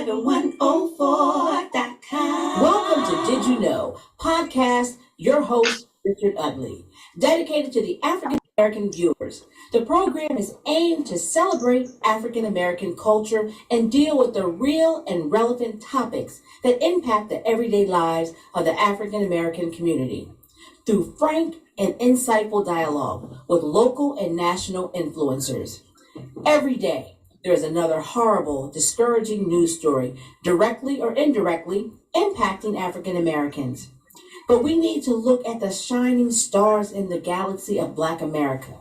77104.com. Welcome to Did You Know podcast, your host, Richard Utley, dedicated to the African American viewers. The program is aimed to celebrate African American culture and deal with the real and relevant topics that impact the everyday lives of the African American community through frank and insightful dialogue with local and national influencers. Every day, there is another horrible, discouraging news story, directly or indirectly, impacting African Americans. But we need to look at the shining stars in the galaxy of Black America.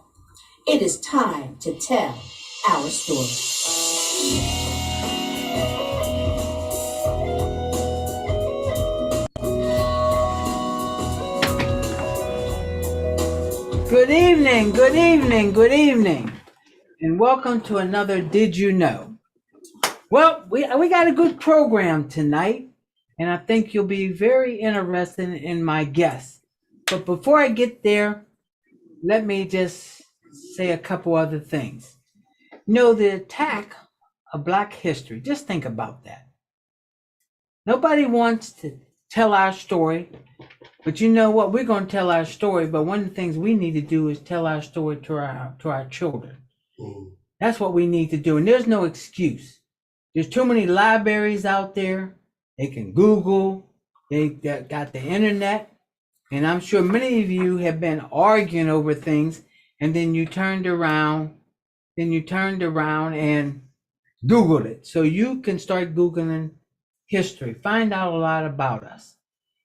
It is time to tell our story. Good evening, good evening, good evening, and welcome to another Did You Know? Well, we got a good program tonight, and I think you'll be very interested in my guests. But before I get there, let me just say a couple other things. The attack of Black history, just think about that. Nobody wants to tell our story, but you know what? We're going to tell our story, but one of the things we need to do is tell our story to our children. That's what we need to do, and there's no excuse. There's too many libraries out there. They can Google, they got the internet, and I'm sure many of you have been arguing over things, and then you turned around and Googled it. So you can start Googling history, find out a lot about us.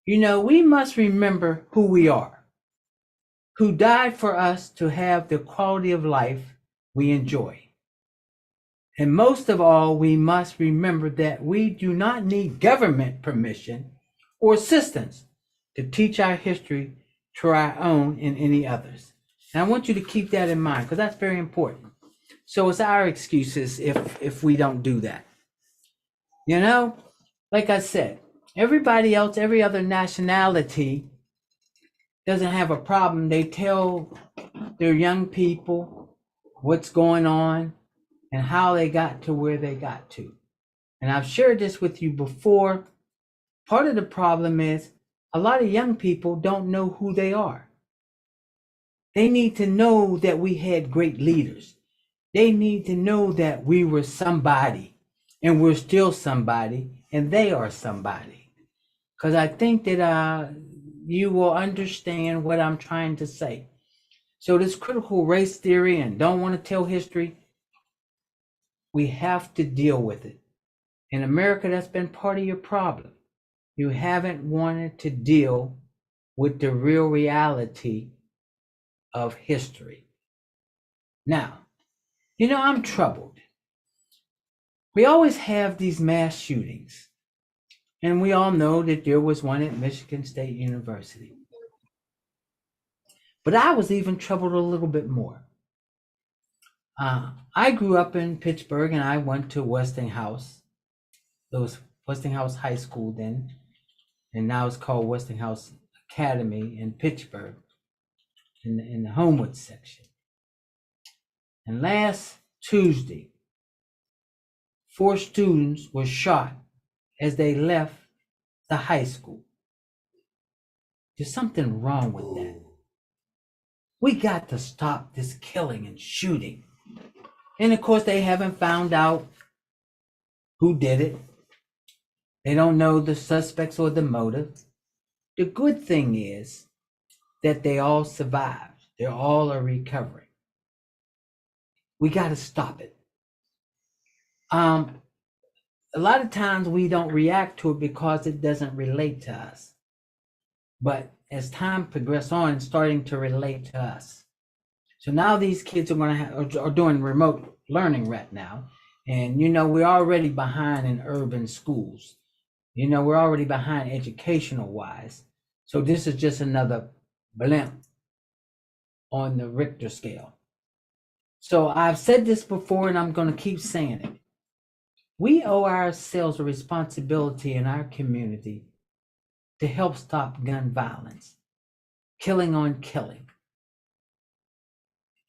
We must remember who we are, who died for us to have the quality of life we enjoy. And most of all, we must remember that we do not need government permission or assistance to teach our history to our own and any others. And I want you to keep that in mind, because that's very important. So it's our excuses if we don't do that. Like I said, everybody else, every other nationality doesn't have a problem. They tell their young people what's going on and how they got to where they got to. And I've shared this with you before. Part of the problem is a lot of young people don't know who they are. They need to know that we had great leaders. They need to know that we were somebody and we're still somebody and they are somebody. Because I think that you will understand what I'm trying to say. So this critical race theory and don't want to tell history, we have to deal with it. In America, that's been part of your problem. You haven't wanted to deal with the real reality of history. Now, I'm troubled. We always have these mass shootings. And we all know that there was one at Michigan State University. But I was even troubled a little bit more. I grew up in Pittsburgh and I went to Westinghouse. It was Westinghouse High School then, and now it's called Westinghouse Academy in Pittsburgh in the Homewood section. And last Tuesday, 4 students were shot as they left the high school. There's something wrong with that. We got to stop this killing and shooting. And of course, they haven't found out who did it. They don't know the suspects or the motive. The good thing is that they all survived. They all are recovering. We got to stop it. A lot of times we don't react to it because it doesn't relate to us. But as time progresses on, it's starting to relate to us. So now these kids are doing remote learning right now. And, we're already behind in urban schools. We're already behind educational wise. So this is just another blimp on the Richter scale. So I've said this before and I'm going to keep saying it. We owe ourselves a responsibility in our community to help stop gun violence, killing on killing.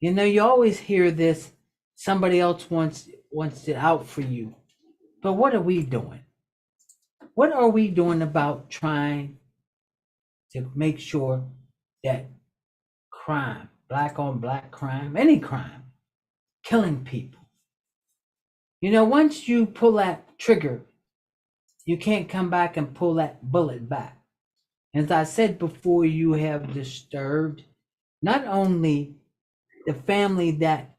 You always hear this, somebody else wants it out for you. But what are we doing? What are we doing about trying to make sure that crime, black on black crime, any crime, killing people, once you pull that trigger, you can't come back and pull that bullet back. As I said before, you have disturbed not only the family that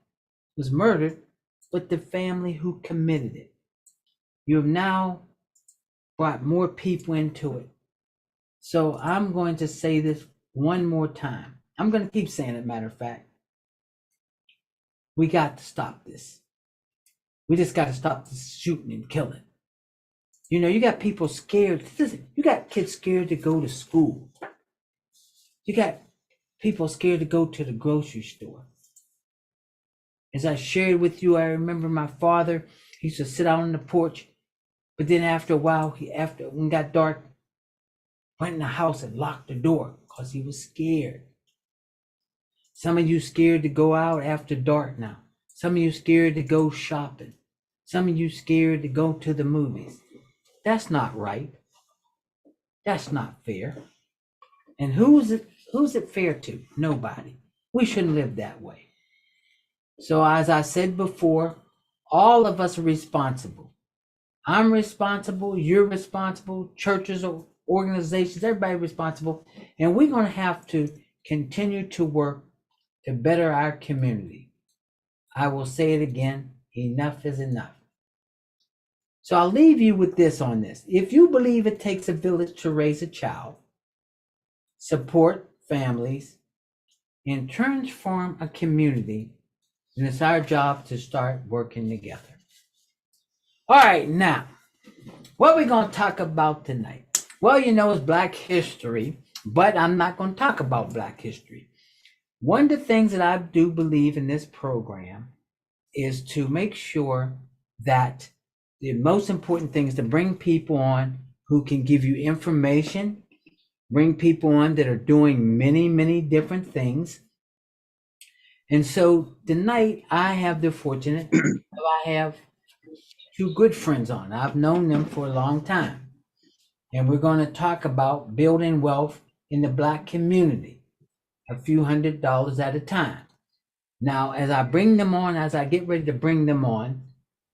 was murdered, but the family who committed it. You have now brought more people into it. So I'm going to say this one more time. I'm going to keep saying it, matter of fact. We got to stop this. We just got to stop this shooting and killing. You got people scared. You got kids scared to go to school. You got people scared to go to the grocery store. As I shared with you, I remember my father, he used to sit out on the porch, but then after a while, when it got dark, went in the house and locked the door because he was scared. Some of you scared to go out after dark now. Some of you scared to go shopping. Some of you scared to go to the movies. That's not right. That's not fair. And who's it fair to? Nobody. We shouldn't live that way. So as I said before, all of us are responsible. I'm responsible, you're responsible, churches or organizations, everybody responsible. And we're going to have to continue to work to better our community. I will say it again, enough is enough. So I'll leave you with this on this. If you believe it takes a village to raise a child, support families, and transform a community, then it's our job to start working together. All right, now, what are we going to talk about tonight? Well, it's Black History, but I'm not going to talk about Black History. One of the things that I do believe in this program is to make sure that the most important thing is to bring people on who can give you information, bring people on that are doing many, many different things. And so tonight I have the fortunate I have two good friends on. I've known them for a long time. And we're going to talk about building wealth in the Black community, a few $100s at a time. Now, as I get ready to bring them on,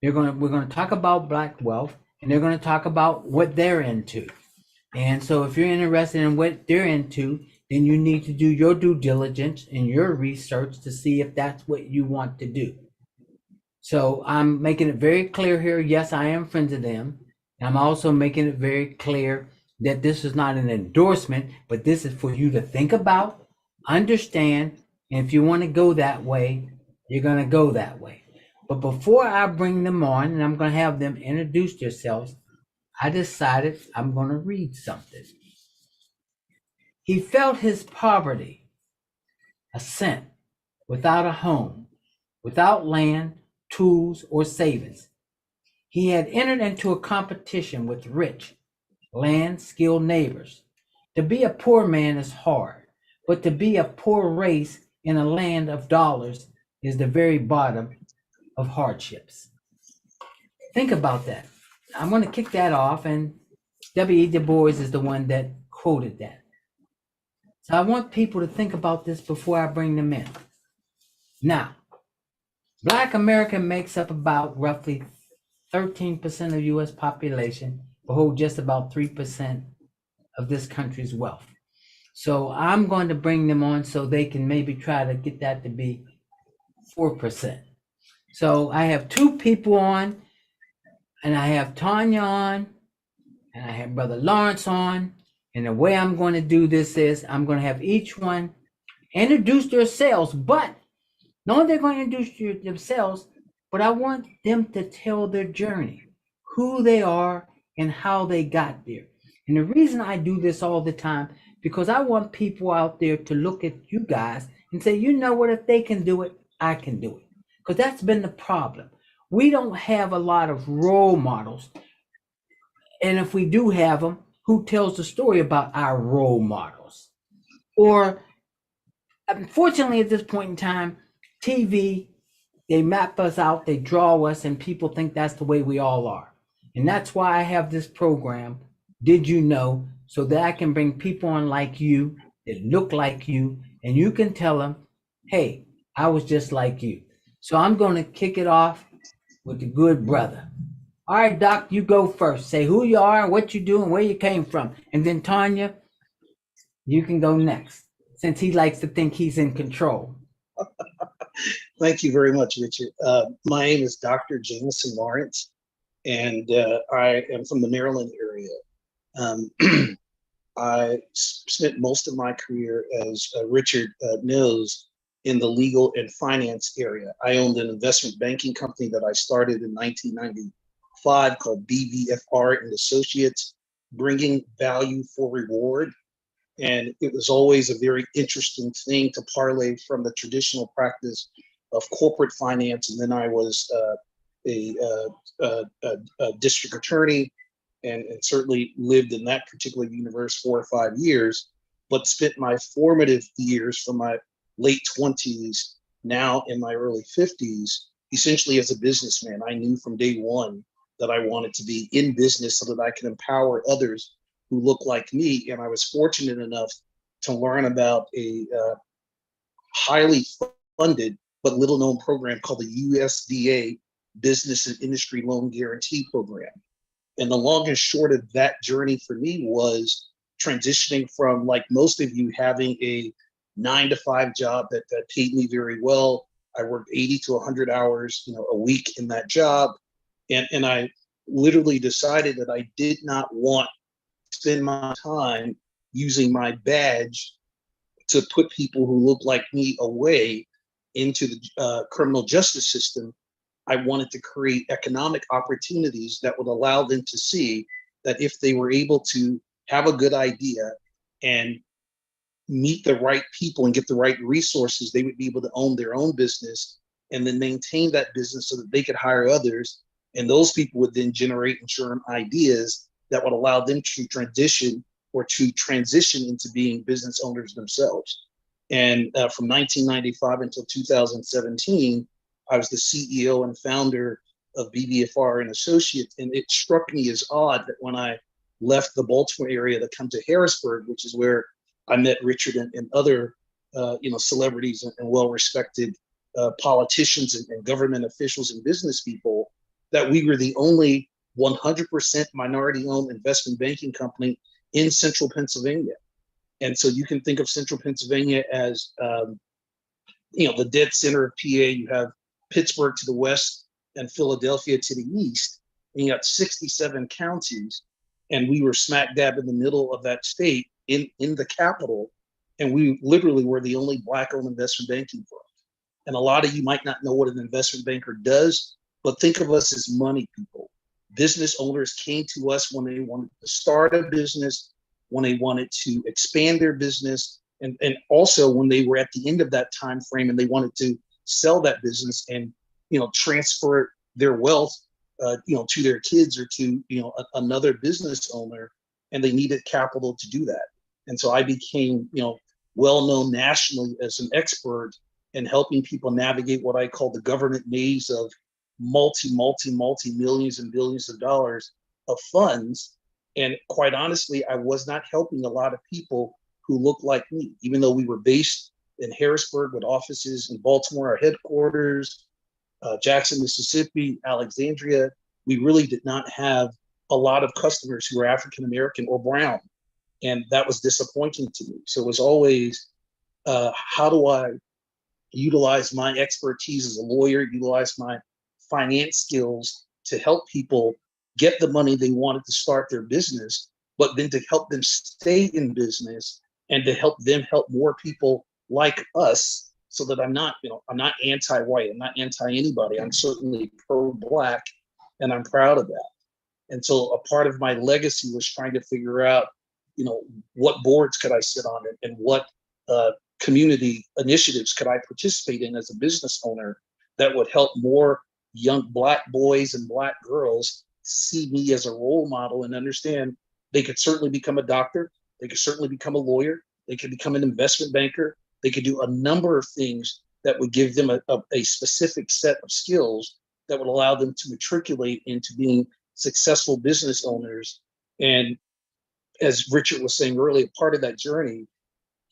we're going to talk about Black wealth, and they're going to talk about what they're into. And so if you're interested in what they're into, then you need to do your due diligence and your research to see if that's what you want to do. So I'm making it very clear here. Yes, I am friends of them. And I'm also making it very clear that this is not an endorsement, but this is for you to think about, understand, and if you want to go that way, you're going to go that way. But before I bring them on, and I'm going to have them introduce themselves, I decided I'm going to read something. He felt his poverty, a cent, without a home, without land, tools, or savings. He had entered into a competition with rich, land-skilled neighbors. To be a poor man is hard, but to be a poor race in a land of dollars is the very bottom of hardships. Think about that. I'm going to kick that off, and W.E. Du Bois is the one that quoted that. So I want people to think about this before I bring them in. Now, Black America makes up about roughly 13% of U.S. population, but hold just about 3% of this country's wealth. So I'm going to bring them on so they can maybe try to get that to be 4%. So I have two people on, and I have Tonya on, and I have Brother Lawrence on. And the way I'm going to do this is I'm going to have each one introduce themselves, but not only they're going to introduce themselves, but I want them to tell their journey, who they are and how they got there. And the reason I do this all the time, because I want people out there to look at you guys and say, you know what, if they can do it, I can do it. Because that's been the problem. We don't have a lot of role models. And if we do have them, who tells the story about our role models? Or, unfortunately, at this point in time, TV, they map us out, they draw us, and people think that's the way we all are. And that's why I have this program Did you know, so that I can bring people on like you that look like you, and you can tell them, hey, I was just like you. So I'm going to kick it off with the good brother. All right, Doc, you go first. Say who you are, what you do, and where you came from. And then Tonya, you can go next, since he likes to think he's in control. Thank you very much, Richard. My name is Dr. Jameson Lawrence, and I am from the Maryland area. I spent most of my career, as Richard knows, in the legal and finance area. I owned an investment banking company that I started in 1995 called BVFR and Associates, bringing value for reward. And it was always a very interesting thing to parlay from the traditional practice of corporate finance. And then I was a district attorney, and certainly lived in that particular universe 4 or 5 years, but spent my formative years from my late 20s, now in my early 50s, essentially as a businessman. I knew from day one that I wanted to be in business so that I could empower others who look like me. And I was fortunate enough to learn about a highly funded but little known program called the USDA Business and Industry Loan Guarantee Program. And the long and short of that journey for me was transitioning from, like most of you, having a 9-to-5 job that paid me very well. I worked 80 to 100 hours, a week in that job. And I literally decided that I did not want to spend my time using my badge to put people who look like me away into the criminal justice system. I wanted to create economic opportunities that would allow them to see that if they were able to have a good idea and meet the right people and get the right resources, they would be able to own their own business and then maintain that business so that they could hire others. And those people would then generate and churn ideas that would allow them to transition into being business owners themselves. And from 1995 until 2017, I was the CEO and founder of BBFR and Associates. And it struck me as odd that when I left the Baltimore area to come to Harrisburg, which is where I met Richard and other celebrities and well-respected politicians and government officials and business people, that we were the only 100% minority-owned investment banking company in central Pennsylvania. And so you can think of central Pennsylvania as the dead center of PA. You have Pittsburgh to the west and Philadelphia to the east, and you got 67 counties, and we were smack dab in the middle of that state in the capital, and we literally were the only Black-owned investment banking firm. And a lot of you might not know what an investment banker does, but think of us as money people. Business owners came to us when they wanted to start a business, when they wanted to expand their business, and also when they were at the end of that time frame and they wanted to sell that business and transfer their wealth to their kids or to another business owner, and they needed capital to do that. And so I became well known nationally as an expert in helping people navigate what I call the government maze of multi millions and billions of dollars of funds. And quite honestly, I was not helping a lot of people who looked like me, even though we were based in Harrisburg with offices in Baltimore, our headquarters, Jackson, Mississippi, Alexandria. We really did not have a lot of customers who were African American or brown. And that was disappointing to me. So it was always, how do I utilize my expertise as a lawyer, utilize my finance skills to help people get the money they wanted to start their business, but then to help them stay in business and to help them help more people like us, so that I'm not anti-white, I'm not anti-anybody. I'm certainly pro-Black, and I'm proud of that. And so a part of my legacy was trying to figure out, what boards could I sit on and what community initiatives could I participate in as a business owner that would help more young Black boys and Black girls see me as a role model and understand they could certainly become a doctor, they could certainly become a lawyer, they could become an investment banker, they could do a number of things that would give them a specific set of skills that would allow them to matriculate into being successful business owners. And as Richard was saying earlier, part of that journey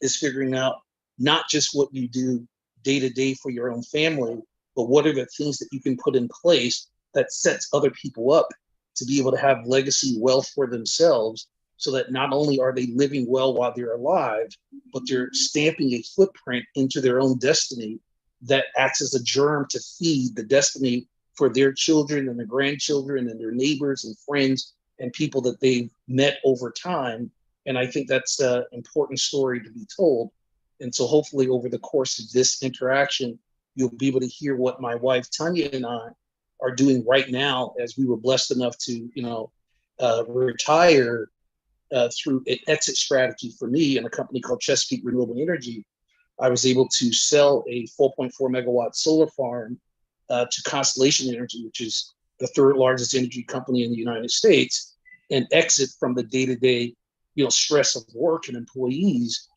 is figuring out not just what you do day to day for your own family, but what are the things that you can put in place that sets other people up to be able to have legacy wealth for themselves, so that not only are they living well while they're alive, but they're stamping a footprint into their own destiny that acts as a germ to feed the destiny for their children and their grandchildren and their neighbors and friends and people that they've met over time. And I think that's an important story to be told. And so hopefully over the course of this interaction, you'll be able to hear what my wife, Tonya, and I are doing right now, as we were blessed enough to, retire through an exit strategy for me and a company called Chesapeake Renewable Energy. I was able to sell a 4.4 megawatt solar farm to Constellation Energy, which is the third largest energy company in the United States, and exit from the day-to-day, stress of work and employees.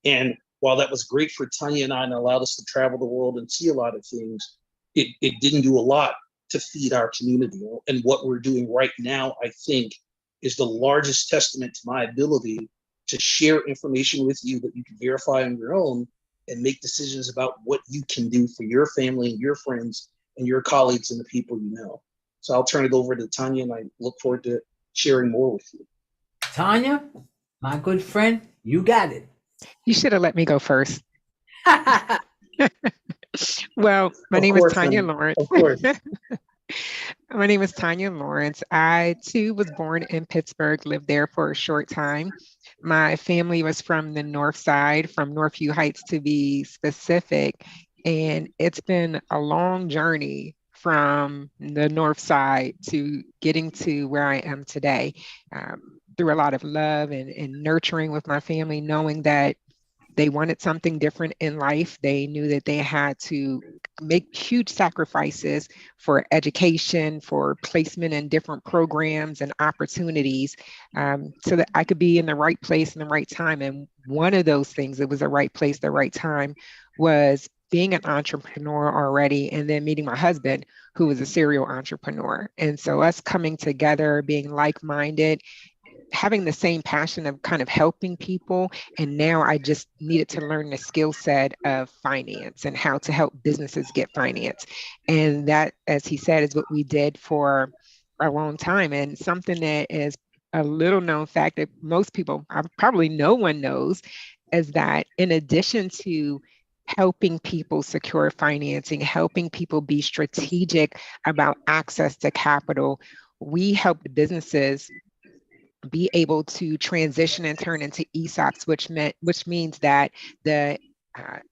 And while that was great for Tonya and I and allowed us to travel the world and see a lot of things, it didn't do a lot to feed our community. And what we're doing right now, I think, is the largest testament to my ability to share information with you that you can verify on your own and make decisions about what you can do for your family and your friends and your colleagues and the people you know. So I'll turn it over to Tonya, and I look forward to sharing more with you. Tonya, my good friend, you got it. You should have let me go first. Well, my name is Tonya Lawrence. Of course. My name is Tonya Lawrence. I too was born in Pittsburgh, lived there for a short time. My family was from the north side, from Northview Heights to be specific. And it's been a long journey from the north side to getting to where I am today. Through a lot of love and nurturing with my family, knowing that they wanted something different in life. They knew that they had to make huge sacrifices for education, for placement in different programs and opportunities, so that I could be in the right place in the right time. And one of those things that was the right place, the right time, was being an entrepreneur already, and then meeting my husband, who was a serial entrepreneur. And so us coming together, being like-minded, having the same passion of kind of helping people. And now I just needed to learn the skill set of finance and how to help businesses get finance. And that, as he said, is what we did for a long time. And something that is a little known fact that most people, probably no one knows, is that in addition to helping people secure financing, helping people be strategic about access to capital, we helped businesses be able to transition and turn into ESOPs, which means that the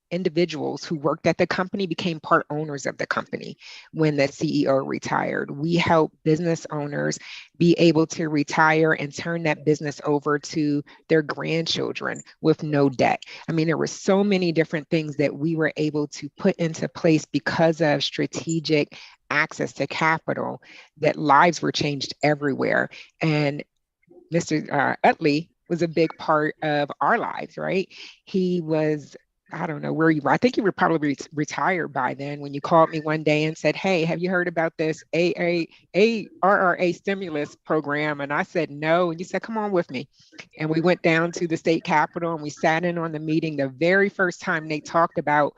individuals who worked at the company became part owners of the company when the CEO retired. We help business owners be able to retire and turn that business over to their grandchildren with no debt. I mean, there were so many different things that we were able to put into place because of strategic access to capital, that lives were changed everywhere. And Mr. Utley was a big part of our lives, right? He was, I don't know where you were. I think you were probably retired by then when you called me one day and said, "Hey, have you heard about this ARRA stimulus program?" And I said, "No." And you said, "Come on with me." And we went down to the state capitol and we sat in on the meeting the very first time they talked about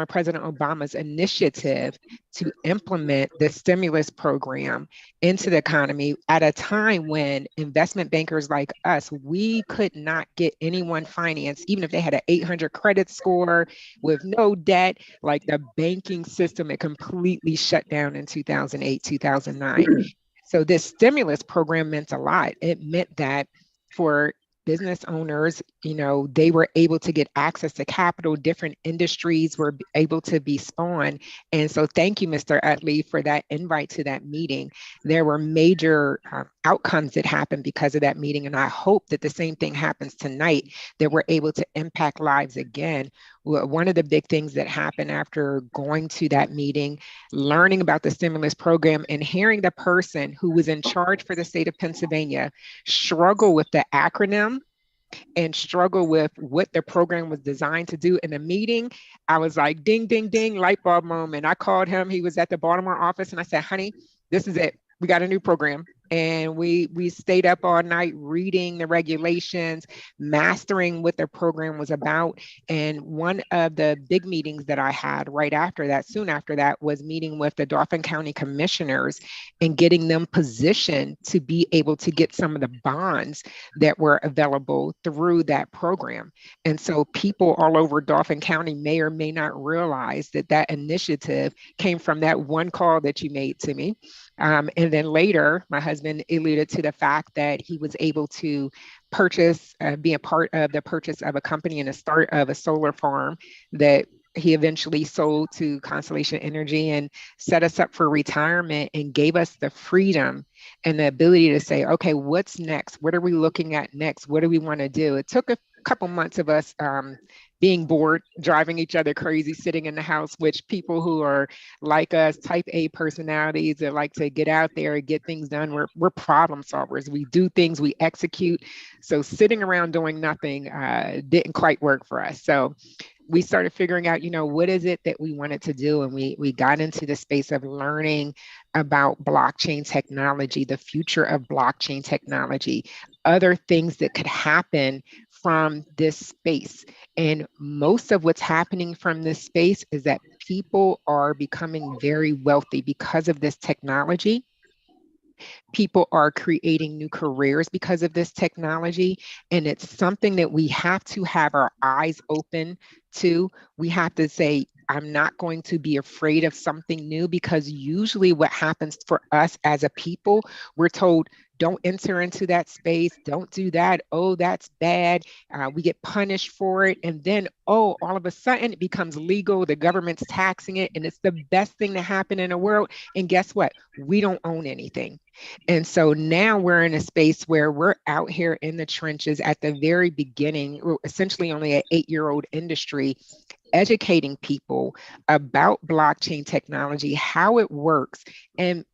President Obama's initiative to implement the stimulus program into the economy at a time when investment bankers like us, we could not get anyone financed, even if they had an 800 credit score with no debt. Like the banking system, it completely shut down in 2008, 2009. So this stimulus program meant a lot. It meant that for business owners, they were able to get access to capital. Different industries were able to be spawned. And so thank you, Mr. Utley, for that invite to that meeting. There were major outcomes that happened because of that meeting. And I hope that the same thing happens tonight, that we're able to impact lives again. One of the big things that happened after going to that meeting, learning about the stimulus program and hearing the person who was in charge for the state of Pennsylvania struggle with the acronym and struggle with what the program was designed to do in a meeting, I was like, ding, ding, ding, light bulb moment. I called him. He was at the Baltimore office and I said, "Honey, this is it. We got a new program. And we stayed up all night reading the regulations, mastering what the program was about. And one of the big meetings that I had right after that, soon after that, was meeting with the Dauphin County commissioners and getting them positioned to be able to get some of the bonds that were available through that program. And so people all over Dauphin County may or may not realize that that initiative came from that one call that you made to me. And then later, my husband alluded to the fact that he was able to purchase, be a part of the purchase of a company and the start of a solar farm that he eventually sold to Constellation Energy and set us up for retirement and gave us the freedom and the ability to say, okay, what's next? What are we looking at next? What do we want to do? It took a couple months of us being bored, driving each other crazy, sitting in the house, which people who are like us, type A personalities that like to get out there and get things done, we're problem solvers. We do things, we execute. So sitting around doing nothing didn't quite work for us. So we started figuring out, what is it that we wanted to do? And we got into the space of learning about blockchain technology, the future of blockchain technology, other things that could happen from this space. And most of what's happening from this space is that people are becoming very wealthy because of this technology. People are creating new careers because of this technology. And it's something that we have to have our eyes open to. We have to say, I'm not going to be afraid of something new, because usually what happens for us as a people, we're told, don't enter into that space, don't do that. Oh, that's bad. We get punished for it. And then, oh, all of a sudden it becomes legal. The government's taxing it. And it's the best thing to happen in the world. And guess what? We don't own anything. And so now we're in a space where we're out here in the trenches at the very beginning. We're essentially only an 8-year-old industry, educating people about blockchain technology, how it works. And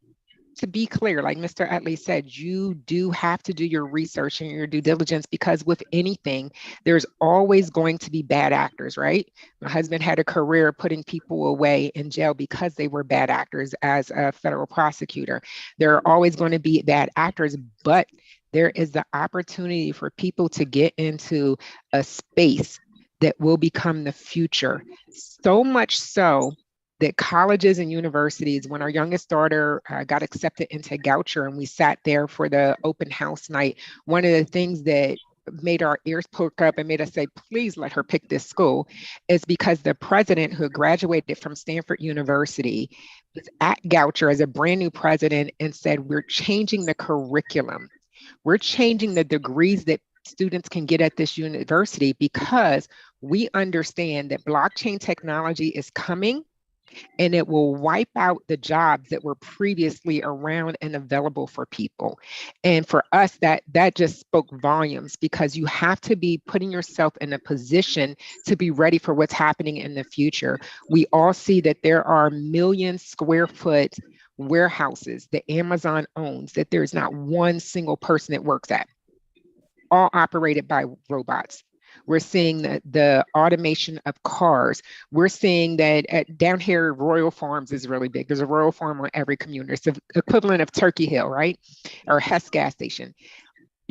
to be clear, like Mr. Utley said, you do have to do your research and your due diligence, because with anything, there's always going to be bad actors, right? My husband had a career putting people away in jail because they were bad actors as a federal prosecutor. There are always going to be bad actors, but there is the opportunity for people to get into a space that will become the future. So much so that colleges and universities, when our youngest daughter got accepted into Goucher and we sat there for the open house night, one of the things that made our ears perk up and made us say, please let her pick this school, is because the president who graduated from Stanford University was at Goucher as a brand new president and said, we're changing the curriculum. We're changing the degrees that students can get at this university, because we understand that blockchain technology is coming and it will wipe out the jobs that were previously around and available for people. And for us, that just spoke volumes, because you have to be putting yourself in a position to be ready for what's happening in the future. We all see that there are million square foot warehouses that Amazon owns that there's not one single person that works at, all operated by robots. We're seeing the automation of cars. We're seeing that down here, Royal Farms is really big. There's a Royal Farm on every community. It's the equivalent of Turkey Hill, right? Or Hess gas station.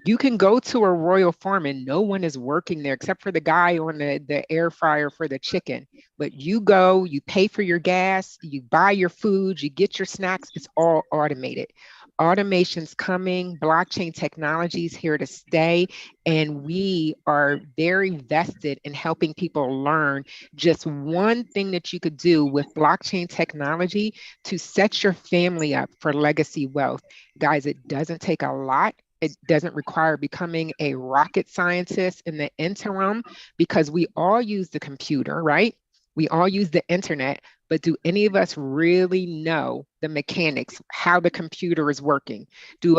You can go to a Royal Farm and no one is working there except for the guy on the air fryer for the chicken. But you go, you pay for your gas, you buy your food, you get your snacks. It's all automated. Automation's coming, blockchain technology is here to stay, and we are very vested in helping people learn just one thing that you could do with blockchain technology to set your family up for legacy wealth. Guys, it doesn't take a lot. It doesn't require becoming a rocket scientist in the interim, because we all use the computer, right? We all use the internet, but do any of us really know the mechanics, how the computer is working? Do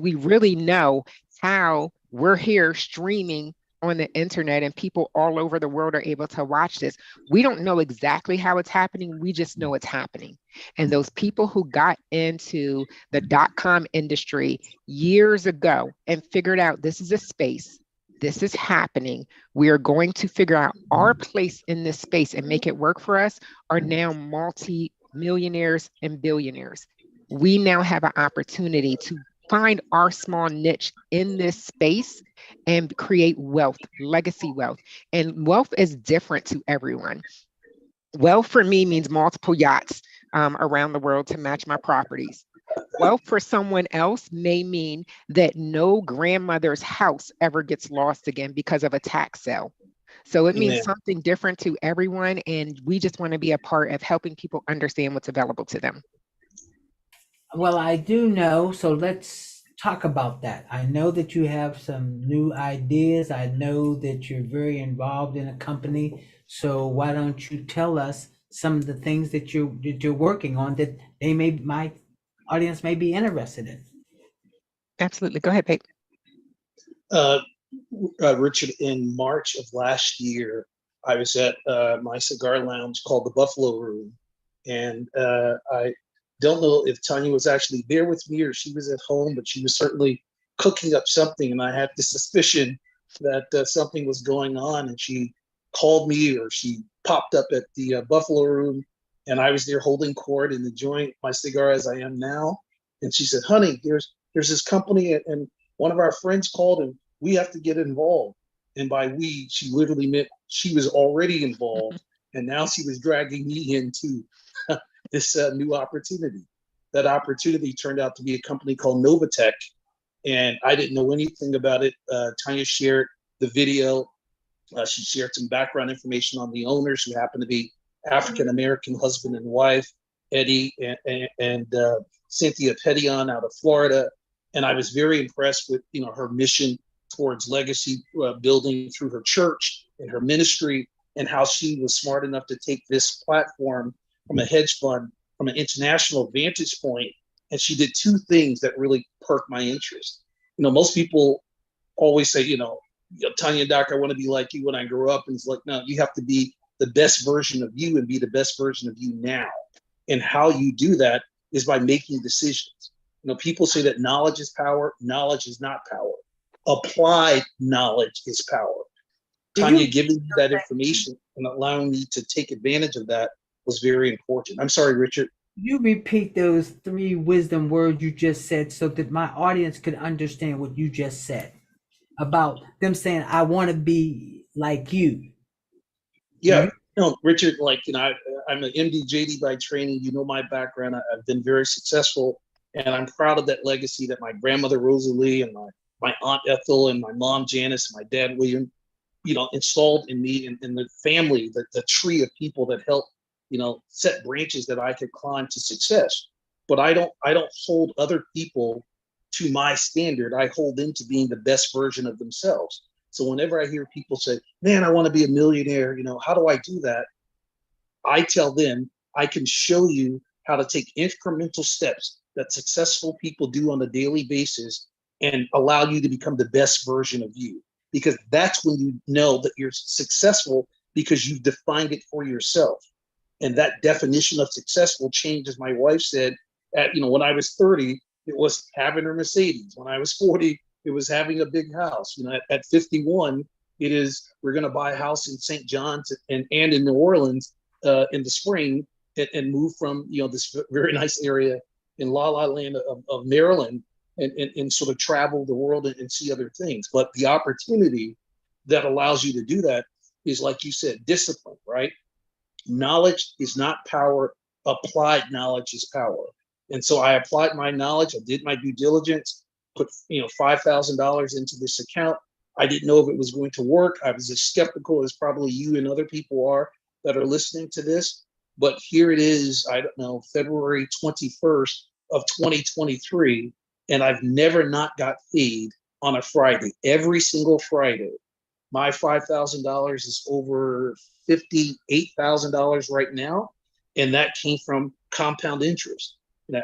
we really know how we're here streaming on the internet and people all over the world are able to watch this? We don't know exactly how it's happening. We just know it's happening. And those people who got into the .com industry years ago and figured out this is a space, this is happening, we are going to figure out our place in this space and make it work for us, are now multi-millionaires and billionaires. We now have an opportunity to find our small niche in this space and create wealth, legacy wealth. And wealth is different to everyone. Wealth for me means multiple yachts around the world to match my properties. Wealth for someone else may mean that no grandmother's house ever gets lost again because of a tax sale. So it means Amen. something different to everyone. And we just want to be a part of helping people understand what's available to them. Well, I do know, so let's talk about that. I know that you have some new ideas. I know that you're very involved in a company. So why don't you tell us some of the things that you're working on that my audience may be interested in? Absolutely. Go ahead, babe. Uh, Richard, in March of last year, I was at my cigar lounge called the Buffalo Room. And I don't know if Tonya was actually there with me or she was at home, but she was certainly cooking up something. And I had the suspicion that something was going on. And she called me, or she popped up at the Buffalo Room. And I was there holding court and enjoying my cigar as I am now. And she said, honey, there's this company, and one of our friends called, and we have to get involved. And by we, she literally meant she was already involved. And now she was dragging me into this new opportunity. That opportunity turned out to be a company called Novatech. And I didn't know anything about it. Tonya shared the video. She shared some background information on the owners, who happen to be African-American husband and wife, Eddie and Cynthia Petition out of Florida. And I was very impressed with, her mission towards legacy building through her church and her ministry, and how she was smart enough to take this platform from a hedge fund, from an international vantage point. And she did two things that really perked my interest. Most people always say, Tonya, Doc, I want to be like you when I grow up. And it's like, no, you have to be the best version of you and be the best version of you now. And how you do that is by making decisions. People say that knowledge is power. Knowledge is not power. Applied knowledge is power. Tonya giving you that information and allowing me to take advantage of that was very important. I'm sorry, Richard. You repeat those 3 wisdom words you just said so that my audience could understand what you just said about them saying, I want to be like you. Yeah, Richard, I'm an MD JD by training. My background. I've been very successful, and I'm proud of that legacy that my grandmother Rosalie and my aunt Ethel and my mom Janice and my dad William, installed in me and the family, the tree of people that helped, set branches that I could climb to success. But I don't hold other people to my standard. I hold them to being the best version of themselves. So whenever I hear people say, man, I want to be a millionaire, how do I do that? I tell them, I can show you how to take incremental steps that successful people do on a daily basis and allow you to become the best version of you. Because that's when you know that you're successful, because you've defined it for yourself. And that definition of success will change, as my wife said, when I was 30, it was having a Mercedes. When I was 40, it was having a big house. At 51, it is, we're going to buy a house in St. John's and in New Orleans in the spring, and move from, this very nice area in La La Land of Maryland, and sort of travel the world and see other things. But the opportunity that allows you to do that is, like you said, discipline, right? Knowledge is not power. Applied knowledge is power. And so I applied my knowledge. I did my due diligence, put $5,000 into this account. I didn't know if it was going to work. I was as skeptical as probably you and other people are that are listening to this. But here it is, I don't know, February 21st of 2023. And I've never not got paid on a Friday. Every single Friday, my $5,000 is over $58,000 right now. And that came from compound interest.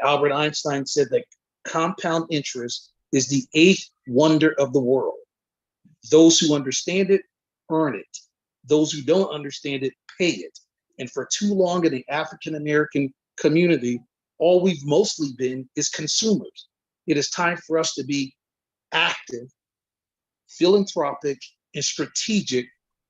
Albert Einstein said that compound interest is the 8th wonder of the world. Those who understand it, earn it. Those who don't understand it, pay it. And for too long in the African-American community, all we've mostly been is consumers. It is time for us to be active, philanthropic, and strategic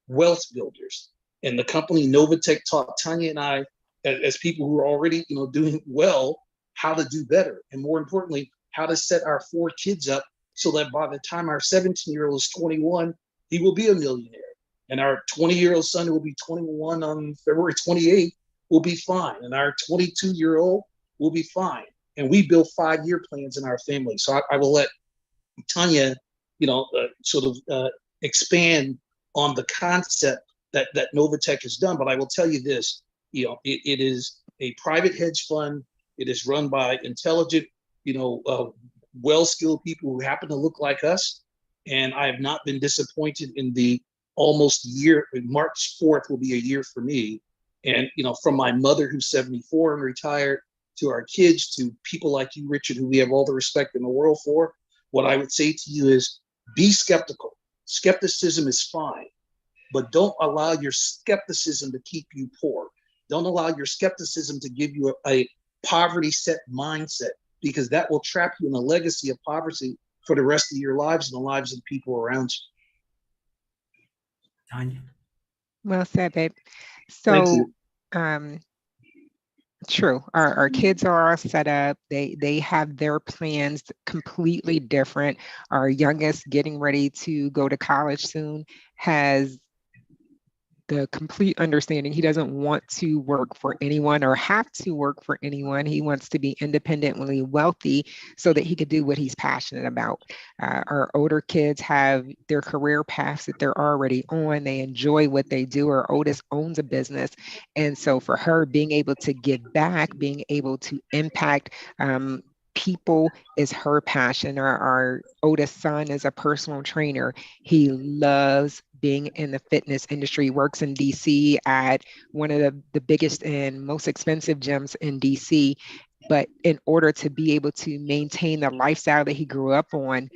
wealth builders. And the company Novatech taught Tonya and I, as people who are already, doing well, how to do better. And more importantly, how to set our 4 kids up so that by the time our 17-year-old is 21, he will be a millionaire. And our 20-year-old son who will be 21 on February 28th will be fine. And our 22-year-old will be fine. And we build 5-year plans in our family. So I will let Tonya, sort of expand on the concept that Novatech has done. But I will tell you this, it is a private hedge fund. It is run by intelligent, well-skilled people who happen to look like us. And I have not been disappointed in the almost year. March 4th will be a year for me. And, from my mother who's 74 and retired, to our kids, to people like you, Richard, who we have all the respect in the world for, what I would say to you is be skeptical. Skepticism is fine, but don't allow your skepticism to keep you poor. Don't allow your skepticism to give you a poverty set mindset, because that will trap you in a legacy of poverty for the rest of your lives and the lives of the people around you. Tonya. Well said, babe. Thank So, you. true. Our kids are all set up. They have their plans completely different. Our youngest, getting ready to go to college soon, has the complete understanding he doesn't want to work for anyone or have to work for anyone. He wants to be independently wealthy so that he could do what he's passionate about. Our older kids have their career paths that they're already on. They enjoy what they do. Our oldest owns a business. And so for her, being able to give back, being able to impact people is her passion. Our oldest son is a personal trainer. He loves being in the fitness industry. He works in DC at one of the biggest and most expensive gyms in DC. But in order to be able to maintain the lifestyle that he grew up on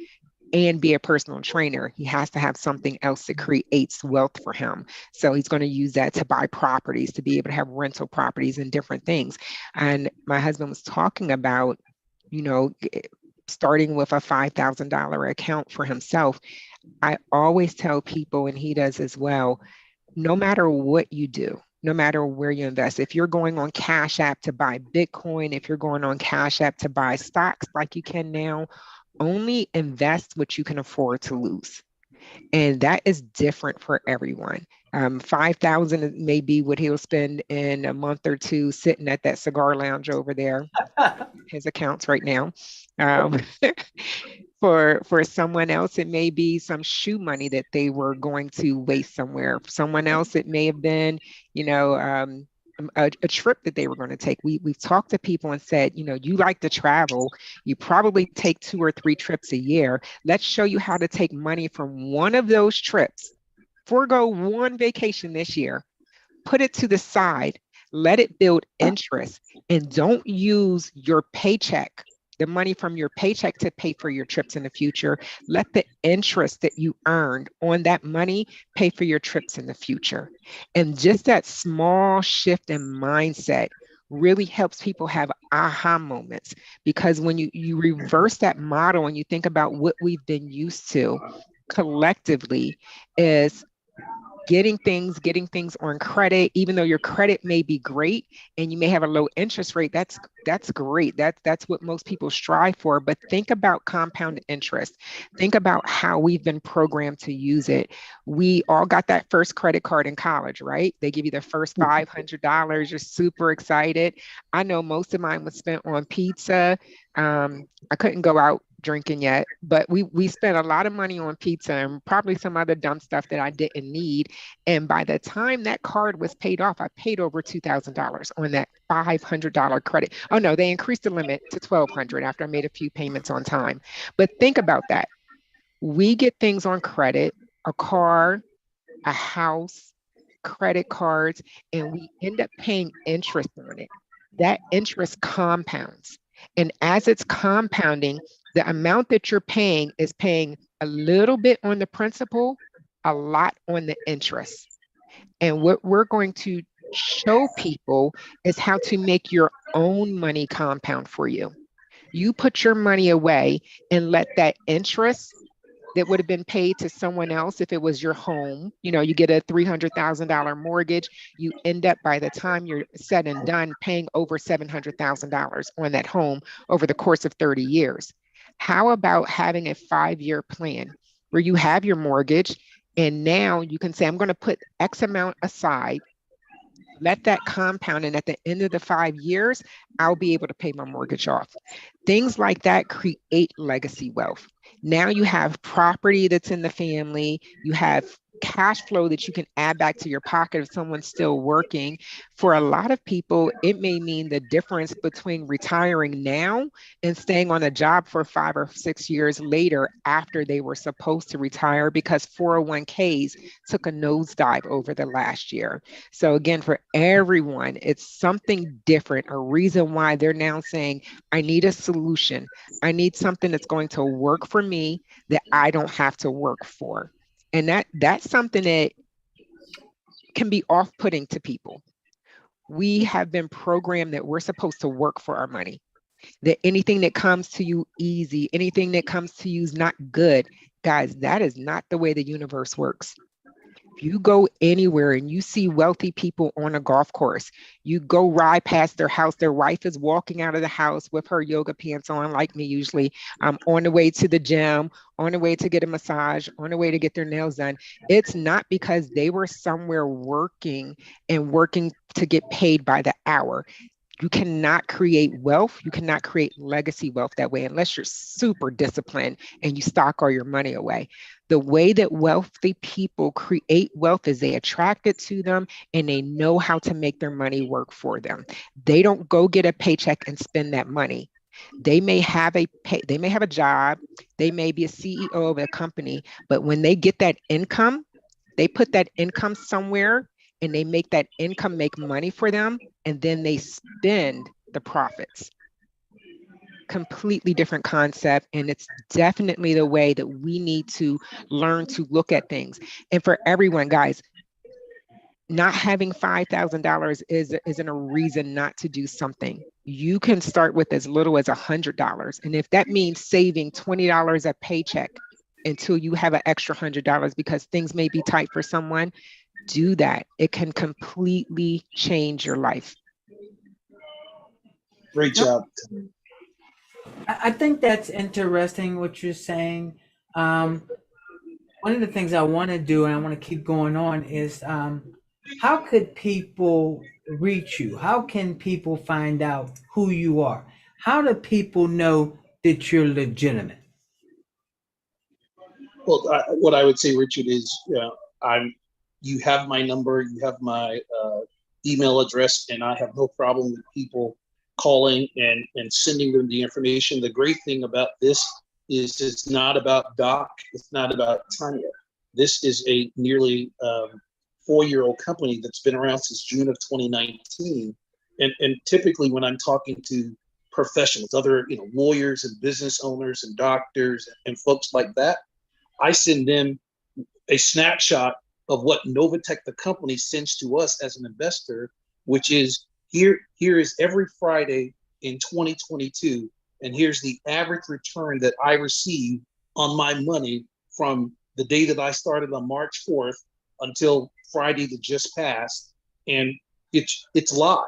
and be a personal trainer, he has to have something else that creates wealth for him. So he's going to use that to buy properties, to be able to have rental properties and different things. And my husband was talking about, starting with a $5,000 account for himself. I always tell people, and he does as well, no matter what you do, no matter where you invest, if you're going on Cash App to buy Bitcoin, if you're going on Cash App to buy stocks like you can now, only invest what you can afford to lose. And that is different for everyone. 5,000 may be what he'll spend in a month or two sitting at that cigar lounge over there, his accounts right now. For someone else, it may be some shoe money that they were going to waste somewhere. For someone else, it may have been, a trip that they were going to take. We've talked to people and said, you like to travel. You probably take 2 or 3 trips a year. Let's show you how to take money from one of those trips. Forego one vacation this year, put it to the side, let it build interest, and don't use your paycheck, the money from your paycheck, to pay for your trips in the future. Let the interest that you earned on that money pay for your trips in the future. And just that small shift in mindset really helps people have aha moments, because when you reverse that model and you think about what we've been used to collectively is getting things on credit, even though your credit may be great and you may have a low interest rate. That's great. That's what most people strive for. But think about compound interest. Think about how we've been programmed to use it. We all got that first credit card in college, right? They give you the first $500. You're super excited. I know most of mine was spent on pizza. I couldn't go out drinking yet, but we spent a lot of money on pizza and probably some other dumb stuff that I didn't need. And by the time that card was paid off, I paid over $2,000 on that $500 credit. Oh no, they increased the limit to $1,200 after I made a few payments on time. But think about that. We get things on credit, a car, a house, credit cards, and we end up paying interest on it. That interest compounds. And as it's compounding, the amount that you're paying is paying a little bit on the principal, a lot on the interest. And what we're going to show people is how to make your own money compound for you. You put your money away and let that interest that would have been paid to someone else, if it was your home, you get a $300,000 mortgage, you end up, by the time you're said and done, paying over $700,000 on that home over the course of 30 years. How about having a 5-year plan where you have your mortgage and now you can say, I'm going to put X amount aside, let that compound, and at the end of the 5 years, I'll be able to pay my mortgage off. Things like that create legacy wealth. Now you have property that's in the family, you have cash flow that you can add back to your pocket if someone's still working. For a lot of people, it may mean the difference between retiring now and staying on a job for 5 or 6 years later after they were supposed to retire because 401ks took a nosedive over the last year. So again, for everyone, it's something different, a reason why they're now saying, I need a solution. I need something that's going to work for me that I don't have to work for. And that's something that can be off-putting to people. We have been programmed that we're supposed to work for our money, that anything that comes to you easy, anything that comes to you is not good. Guys, that is not the way the universe works. If you go anywhere and you see wealthy people on a golf course, you go ride past their house, their wife is walking out of the house with her yoga pants on, like me usually, on the way to the gym, on the way to get a massage, on the way to get their nails done. It's not because they were somewhere working and working to get paid by the hour. You cannot create wealth. You cannot create legacy wealth that way unless you're super disciplined and you stock all your money away. The way that wealthy people create wealth is they attract it to them and they know how to make their money work for them. They don't go get a paycheck and spend that money. They may have a job, they may be a CEO of a company, but when they get that income, they put that income somewhere and they make that income make money for them, and then they spend the profits. Completely different concept, and it's definitely the way that we need to learn to look at things. And for everyone, guys, not having $5,000 isn't a reason not to do something. You can start with as little as $100, and if that means saving $20 a paycheck until you have an extra $100 because things may be tight for someone, do that. It can completely change your life. Great job. I think that's interesting what you're saying. One of the things I want to do, and I want to keep going on, is how could people reach you? How can people find out who you are? How do people know that you're legitimate? Well, what I would say, Richard, is you have my number, you have my email address, and I have no problem with people calling and sending them the information. The great thing about this is it's not about Doc, it's not about Tonya. This is a nearly 4-year-old company that's been around since June of 2019. And typically when I'm talking to professionals, other lawyers and business owners and doctors and folks like that, I send them a snapshot of what Novatech, the company, sends to us as an investor, which is here is every Friday in 2022, and here's the average return that I receive on my money from the day that I started on March 4th until Friday that just passed, and it's live,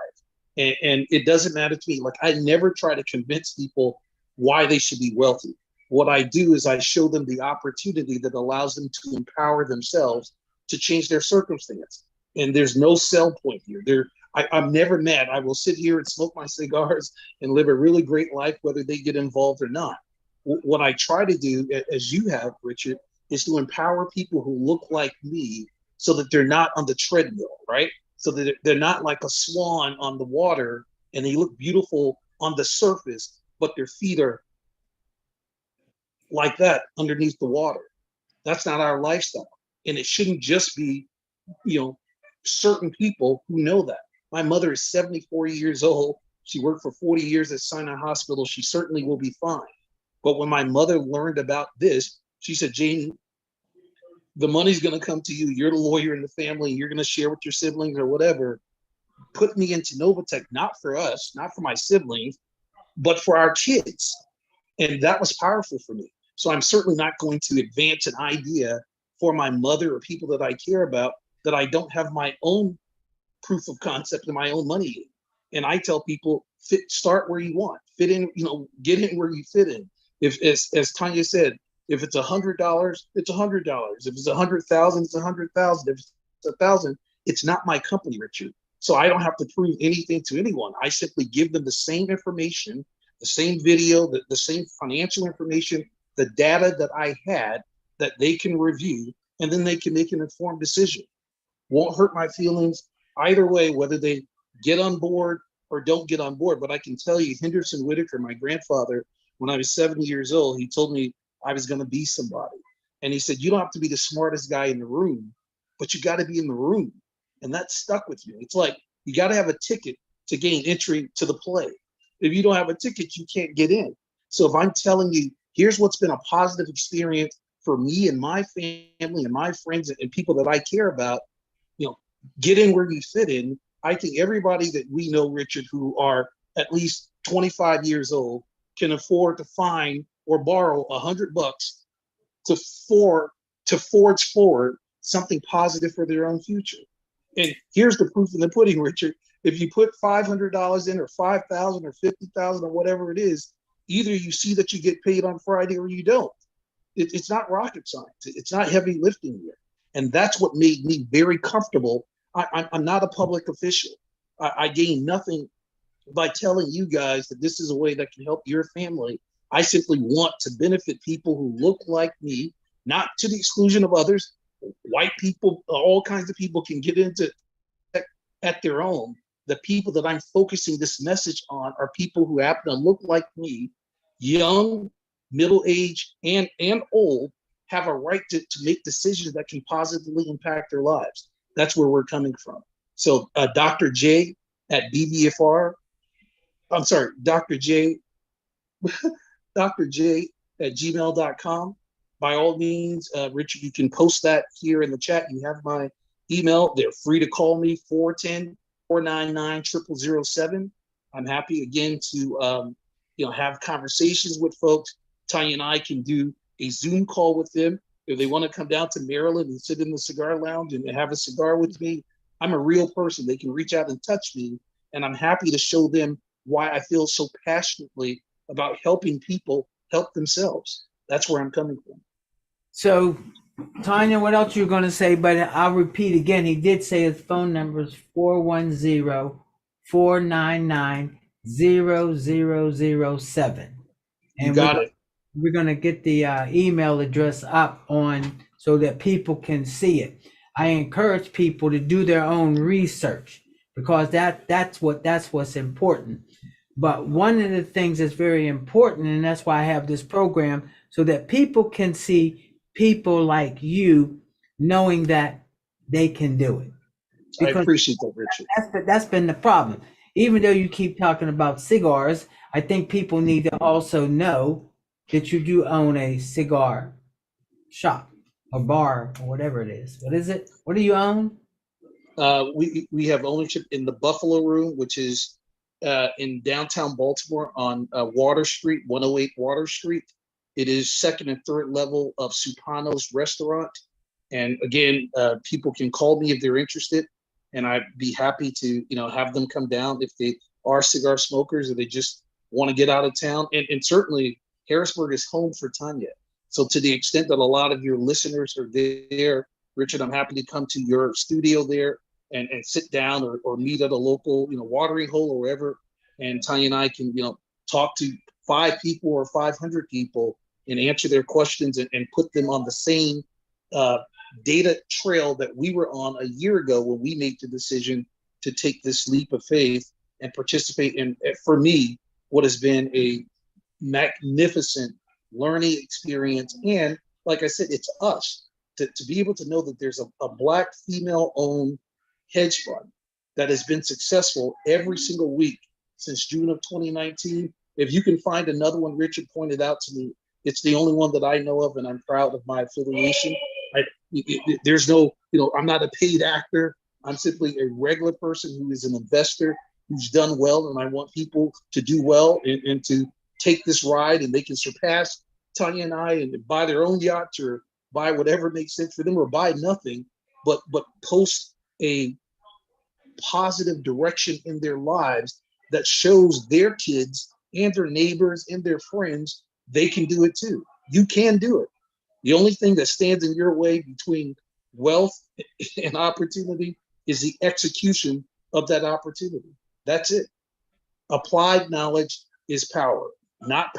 and it doesn't matter to me. Like, I never try to convince people why they should be wealthy. What I do is I show them the opportunity that allows them to empower themselves to change their circumstance. And there's no sell point here. I'm never mad. I will sit here and smoke my cigars and live a really great life, whether they get involved or not. What I try to do, as you have, Richard, is to empower people who look like me so that they're not on the treadmill, right? So that they're not like a swan on the water and they look beautiful on the surface, but their feet are like that underneath the water. That's not our lifestyle. And it shouldn't just be, certain people who know that. My mother is 74 years old. She worked for 40 years at Sinai Hospital. She certainly will be fine. But when my mother learned about this, she said, Janie, the money's going to come to you. You're the lawyer in the family. You're going to share with your siblings or whatever. Put me into Novatech, not for us, not for my siblings, but for our kids. And that was powerful for me. So I'm certainly not going to advance an idea for my mother or people that I care about that I don't have my own proof of concept and my own money in. And I tell people, start where you want, fit in, get in where you fit in. If, as Tonya said, if it's $100, it's $100. If it's 100,000, it's 100,000. If it's 1,000, it's not my company, Richard. So I don't have to prove anything to anyone. I simply give them the same information, the same video, the same financial information, the data that I had that they can review, and then they can make an informed decision. Won't hurt my feelings either way, whether they get on board or don't get on board. But I can tell you, Henderson Whitaker, my grandfather, when I was 70 years old, he told me I was going to be somebody. And he said, you don't have to be the smartest guy in the room, but you got to be in the room. And that stuck with me. It's like, you got to have a ticket to gain entry to the play. If you don't have a ticket, you can't get in. So if I'm telling you, here's what's been a positive experience for me and my family and my friends and people that I care about, get in where you fit in. I think everybody that we know, Richard, who are at least 25 years old can afford to find or borrow $100 to forge forward something positive for their own future. And here's the proof in the pudding, Richard. If you put $500 in or 5,000 or 50,000 or whatever it is, either you see that you get paid on Friday or you don't. It's not rocket science. It's not heavy lifting here. And that's what made me very comfortable. I'm not a public official. I gain nothing by telling you guys that this is a way that can help your family. I simply want to benefit people who look like me, not to the exclusion of others. White people, all kinds of people can get into at their own. The people that I'm focusing this message on are people who happen to look like me, young, middle-aged, and old, have a right to make decisions that can positively impact their lives. That's where we're coming from. So Dr. J at BBFR, I'm sorry, Dr. J, Dr. J at gmail.com. By all means, Richard, you can post that here in the chat. You have my email. They're free to call me, 410-499-0007. I'm happy again to have conversations with folks. Tonya and I can do a Zoom call with them. If they want to come down to Maryland and sit in the cigar lounge and have a cigar with me, I'm a real person. They can reach out and touch me, and I'm happy to show them why I feel so passionately about helping people help themselves. That's where I'm coming from. So, Tonya, what else you're going to say? But I'll repeat again. He did say his phone number is 410-499-0007. You got it. We're going to get the email address up on so that people can see it. I encourage people to do their own research because that's what's important. But one of the things that's very important, and that's why I have this program, so that people can see people like you knowing that they can do it. Because I appreciate that, Richard. That's been the problem. Even though you keep talking about cigars, I think people need to also know that you do own a cigar shop or bar or whatever it is. What is it? What do you own? We have ownership in the Buffalo Room, which is in downtown Baltimore on Water Street, 108 Water Street. It is second and third level of Supano's restaurant. And again, people can call me if they're interested, and I'd be happy to have them come down if they are cigar smokers or they just want to get out of town. And certainly Harrisburg is home for Tonya. So to the extent that a lot of your listeners are there, Richard, I'm happy to come to your studio there and sit down or meet at a local, watering hole or wherever. And Tonya and I can, talk to 5 people or 500 people and answer their questions and put them on the same data trail that we were on a year ago when we made the decision to take this leap of faith and participate in, for me, what has been a magnificent learning experience. And like I said, it's us to be able to know that there's a Black female-owned hedge fund that has been successful every single week since June of 2019. If you can find another one, Richard pointed out to me, it's the only one that I know of, and I'm proud of my affiliation. There's no, I'm not a paid actor. I'm simply a regular person who is an investor who's done well, and I want people to do well and to take this ride, and they can surpass Tonya and I and buy their own yachts or buy whatever makes sense for them or buy nothing, but post a positive direction in their lives that shows their kids and their neighbors and their friends they can do it too. You can do it. The only thing that stands in your way between wealth and opportunity is the execution of that opportunity. That's it. Applied knowledge is power, not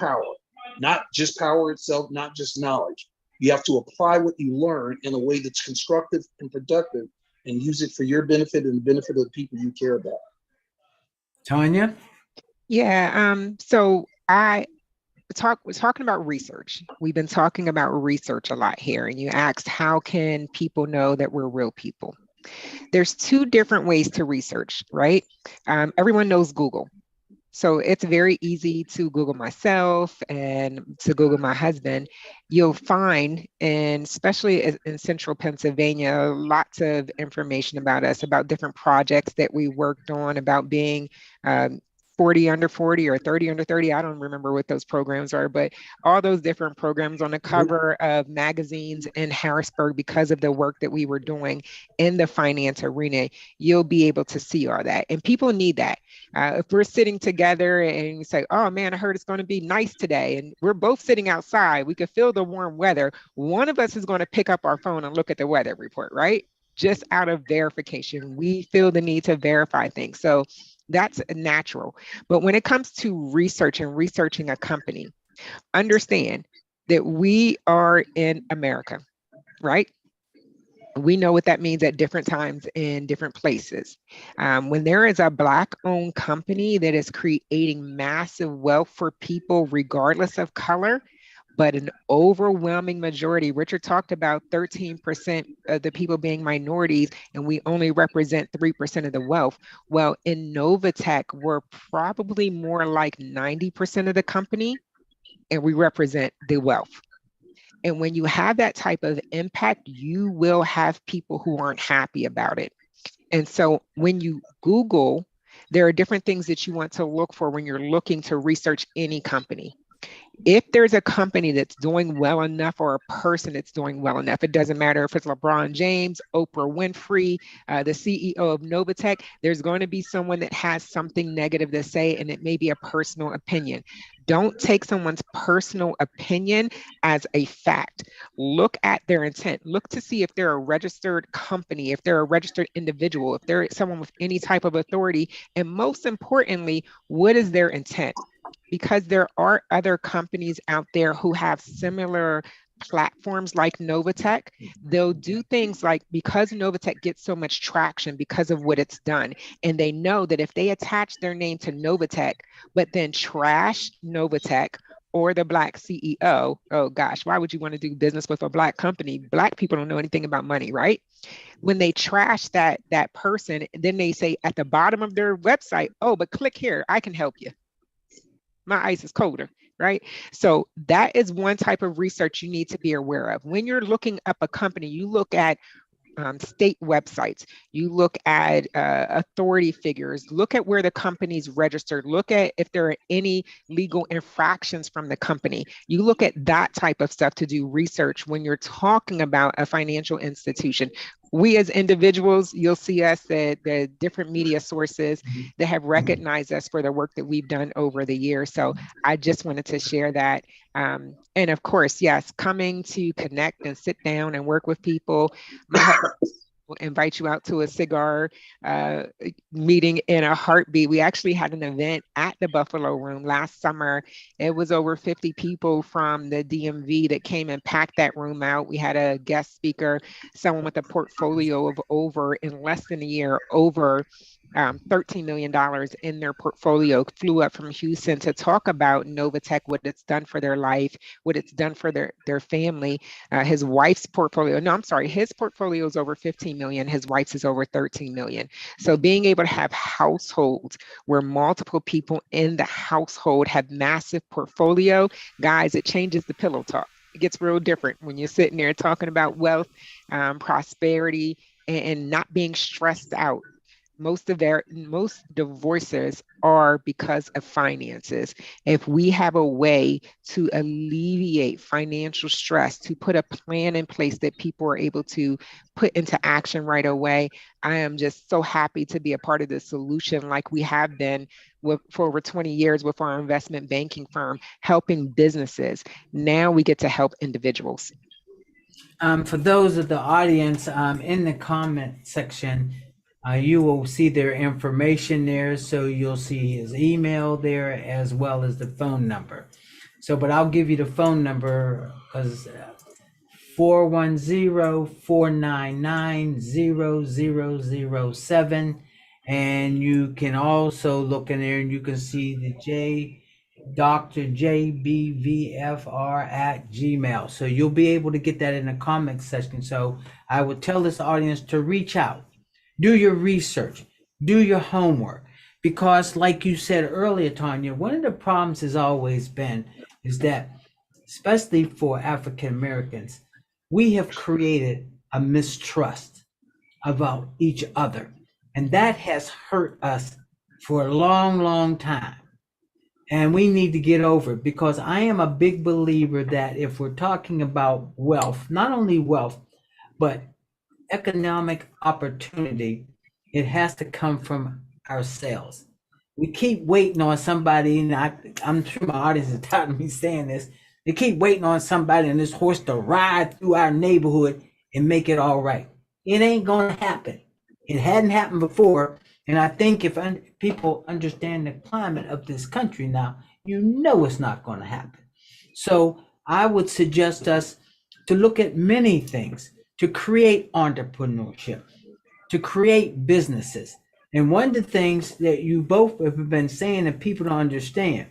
just power itself, not just knowledge. You have to apply what you learn in a way that's constructive and productive and use it for your benefit and the benefit of the people you care about. Tonya? Yeah. So we're talking about research. We've been talking about research a lot here, and you asked how can people know that we're real people? There's two different ways to research, right? Everyone knows Google. So it's very easy to Google myself and to Google my husband. You'll find, and especially in central Pennsylvania, lots of information about us, about different projects that we worked on, about being um, 40 under 40 or 30 under 30. I don't remember what those programs are, but all those different programs on the cover of magazines in Harrisburg because of the work that we were doing in the finance arena. You'll be able to see all that. And people need that. If we're sitting together and you say, oh man, I heard it's going to be nice today, and we're both sitting outside, we could feel the warm weather. One of us is going to pick up our phone and look at the weather report, right? Just out of verification. We feel the need to verify things. So that's natural. But when it comes to research and researching a company, understand that we are in America, right? We know what that means at different times in different places. When there is a Black-owned company that is creating massive wealth for people, regardless of color, but an overwhelming majority, Richard talked about 13% of the people being minorities, and we only represent 3% of the wealth. Well, in Novatech, we're probably more like 90% of the company, and we represent the wealth. And when you have that type of impact, you will have people who aren't happy about it. And so when you Google, there are different things that you want to look for when you're looking to research any company. If there's a company that's doing well enough or a person that's doing well enough, it doesn't matter if it's LeBron James, Oprah Winfrey, the CEO of Novatech, there's going to be someone that has something negative to say, and it may be a personal opinion. Don't take someone's personal opinion as a fact. Look at their intent. Look to see if they're a registered company, if they're a registered individual, if they're someone with any type of authority, and most importantly, what is their intent? Because there are other companies out there who have similar platforms like Novatech. They'll do things like, because Novatech gets so much traction because of what it's done, and they know that if they attach their name to Novatech, but then trash Novatech or the Black CEO, oh gosh, why would you want to do business with a Black company? Black people don't know anything about money, right? When they trash that person, then they say at the bottom of their website, oh, but click here, I can help you. My ice is colder, right? So that is one type of research you need to be aware of. When you're looking up a company, you look at state websites, you look at authority figures, look at where the company's registered, look at if there are any legal infractions from the company. You look at that type of stuff to do research when you're talking about a financial institution. We as individuals, you'll see us at the different media sources that have recognized us for the work that we've done over the years. So I just wanted to share that. And of course, yes, coming to connect and sit down and work with people. My husband will invite you out to a cigar meeting in a heartbeat. We actually had an event at the Buffalo Room last summer. It was over 50 people from the DMV that came and packed that room out. We had a guest speaker, someone with a portfolio of over, in less than a year, over $13 million in their portfolio, flew up from Houston to talk about Novatech, what it's done for their life, what it's done for their family. His wife's portfolio, no, I'm sorry, his portfolio is over 15 million. His wife's is over 13 million. So being able to have households where multiple people in the household have massive portfolio, guys, it changes the pillow talk. It gets real different when you're sitting there talking about wealth, prosperity, and not being stressed out. most divorces are because of finances. If we have a way to alleviate financial stress, to put a plan in place that people are able to put into action right away, I am just so happy to be a part of the solution, like we have been for over 20 years with our investment banking firm, helping businesses. Now we get to help individuals. For those of the audience, in the comment section, you will see their information there. So you'll see his email there as well as the phone number. So, but I'll give you the phone number because 410-499-0007. And you can also look in there and you can see the Dr. JBVFR at Gmail. So you'll be able to get that in the comment section. So I would tell this audience to reach out, do your research, do your homework. Because like you said earlier, Tonya, one of the problems has always been is that, especially for African Americans, we have created a mistrust about each other. And that has hurt us for a long, long time. And we need to get over it, because I am a big believer that if we're talking about wealth, not only wealth, but economic opportunity, it has to come from ourselves. We keep waiting on somebody, and I'm sure my audience is tired of me saying this. They keep waiting on somebody on this horse to ride through our neighborhood and make it all right. It ain't gonna happen. It hadn't happened before. And I think if people understand the climate of this country now, you know it's not going to happen. So I would suggest us to look at many things, to create entrepreneurship, to create businesses. And one of the things that you both have been saying that people don't understand,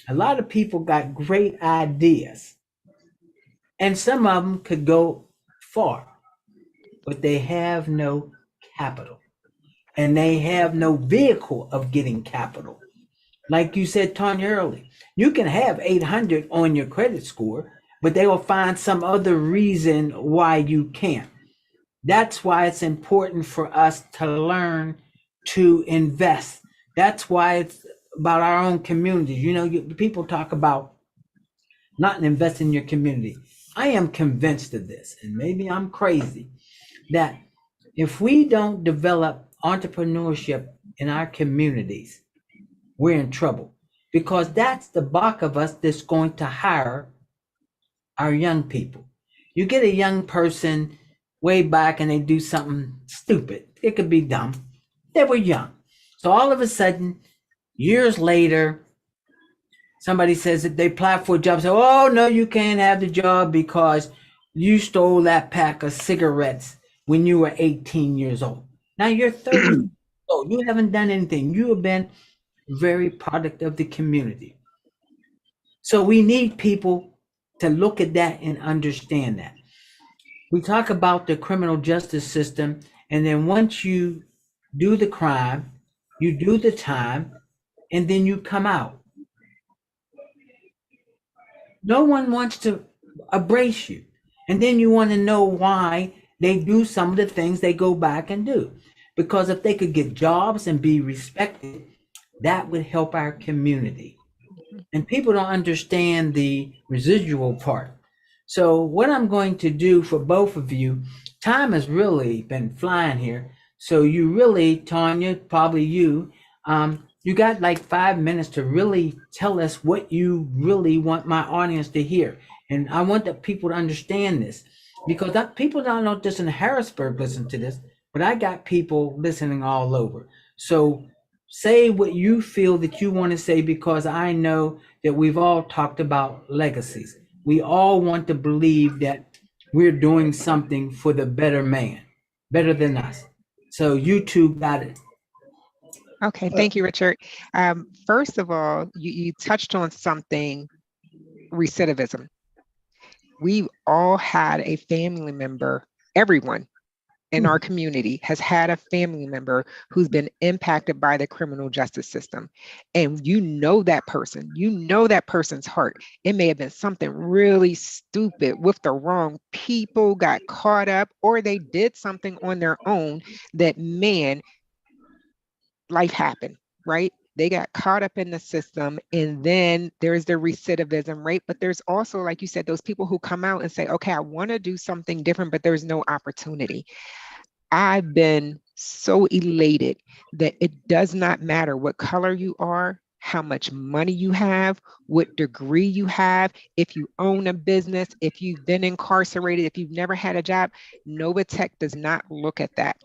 a lot of people got great ideas, and some of them could go far, but they have no capital. And they have no vehicle of getting capital. Like you said, Tonya, earlier, you can have 800 on your credit score, but they will find some other reason why you can't. That's why it's important for us to learn to invest. That's why it's about our own communities. You know, people talk about not investing in your community. I am convinced of this, and maybe I'm crazy, that if we don't develop entrepreneurship in our communities, we're in trouble, because that's the bulk of us that's going to hire our young people. You get a young person way back and they do something stupid. It could be dumb. They were young. So all of a sudden, years later, somebody says that they apply for a job. Say, oh, no, you can't have the job because you stole that pack of cigarettes when you were 18 years old. Now you're 30. So you haven't done anything. You have been very product of the community. So we need people to look at that and understand that. We talk about the criminal justice system, and then once you do the crime, you do the time, and then you come out. No one wants to embrace you. And then you want to know why they do some of the things they go back and do. Because if they could get jobs and be respected, that would help our community. And people don't understand the residual part. So what I'm going to do for both of you, time has really been flying here. So you really, Tonya, probably you got like 5 minutes to really tell us what you really want my audience to hear. And I want the people to understand this, because people don't know just in Harrisburg listen to this, but I got people listening all over. So say what you feel that you want to say, because I know that we've all talked about legacies. We all want to believe that we're doing something for the better man, better than us. So you two got it. Okay, thank you, Richard. First of all, you touched on something, recidivism. We all had a family member, everyone in our community has had a family member who's been impacted by the criminal justice system. And you know that person, you know that person's heart. It may have been something really stupid with the wrong people, got caught up, or they did something on their own that, man, life happened, right? They got caught up in the system, and then there's the recidivism rate. But there's also, like you said, those people who come out and say, okay, I want to do something different, but there's no opportunity. I've been so elated that it does not matter what color you are, how much money you have, what degree you have, if you own a business, if you've been incarcerated, if you've never had a job. Novatech does not look at that.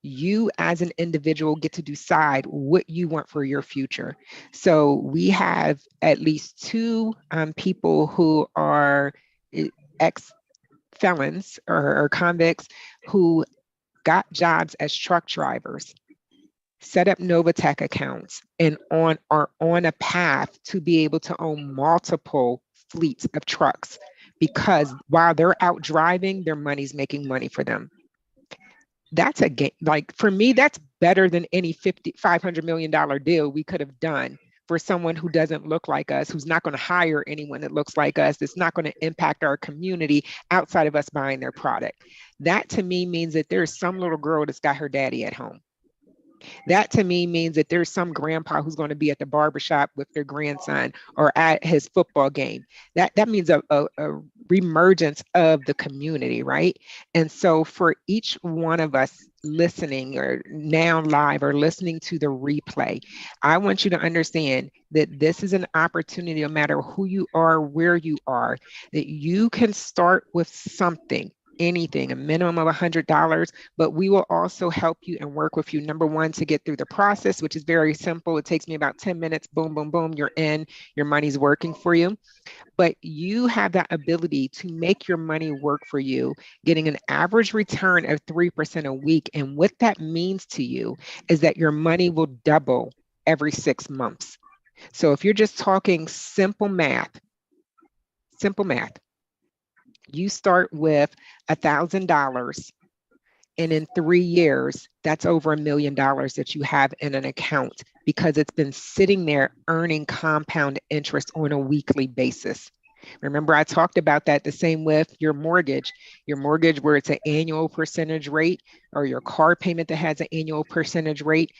You as an individual get to decide what you want for your future. So we have at least two people who are ex felons or convicts who got jobs as truck drivers, set up Novatech accounts, and are on a path to be able to own multiple fleets of trucks, because while they're out driving, their money's making money for them. That's a game. Like, for me, that's better than any $500 million deal we could have done for someone who doesn't look like us, who's not going to hire anyone that looks like us, that's not going to impact our community outside of us buying their product. That to me means that there's some little girl that's got her daddy at home. That to me means that there's some grandpa who's going to be at the barbershop with their grandson or at his football game. That means a reemergence of the community, right? And so for each one of us listening or now live or listening to the replay, I want you to understand that this is an opportunity, no matter who you are, where you are, that you can start with something, anything, a minimum of $100, but we will also help you and work with you. Number one, to get through the process, which is very simple. It takes me about 10 minutes, boom, boom, boom, you're in, your money's working for you. But you have that ability to make your money work for you, getting an average return of 3% a week. And what that means to you is that your money will double every 6 months. So if you're just talking simple math, you start with $1,000, and in 3 years, that's over $1 million that you have in an account, because it's been sitting there earning compound interest on a weekly basis. Remember, I talked about that. The same with your mortgage where it's an annual percentage rate, or your car payment that has an annual percentage rate.